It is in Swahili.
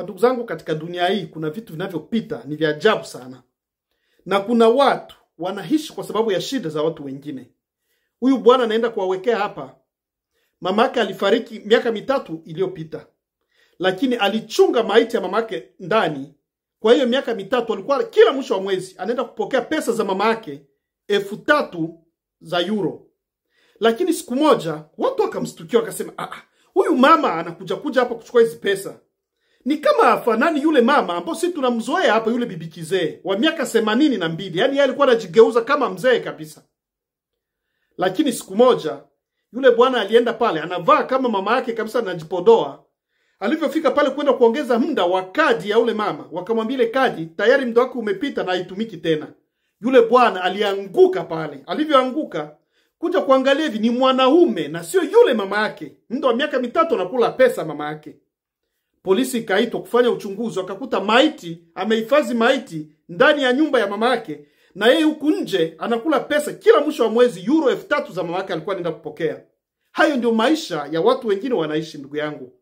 Ndugu zangu, katika dunia hii kuna vitu vinavyopita ni vya ajabu sana. Na kuna watu wanaishi kwa sababu ya shida za watu wengine. Huyu bwana anaenda kuwawekea hapa. Mamake alifariki miaka 3 iliyopita. Lakini alichunga maiti ya mamake ndani. Kwa hiyo miaka 3 alikuwa kila mwisho wa mwezi anaenda kupokea pesa za mamake 3,000 za euro. Lakini siku moja watu wakamstukia wakasema, huyu mama anakuja hapa kuchukua hizi pesa. Ni kama afanani yule mama ambao sisi tunamzoea hapa, yule bibi kizee wa miaka 82. Yaani yeye alikuwa anajigeuza kama mzee kabisa. Lakini siku moja yule bwana alienda pale anavaa kama mama yake kabisa, anajipodoa. Alivyofika pale kwenda kuongeza muda wa kadi ya yule mama, wakamwambia ile kadi tayari muda wake umepita na haitumiki tena. Yule bwana alianguka pale. Alivyoanguka kuja kuangalia hivi ni mwanaume na sio yule mama yake. Muda wa miaka 3 anakula pesa mama yake. Polisi ikaitwa kufanya uchunguzi, wakakuta maiti, amehifadhi maiti ndani ya nyumba ya mama yake, na yeye huku nje anakula pesa kila mwisho wa mwezi euro 3,000 za mama yake alikuwa anaenda kupokea. Hayo ndio maisha ya watu wengine wanaishi, ndugu yangu.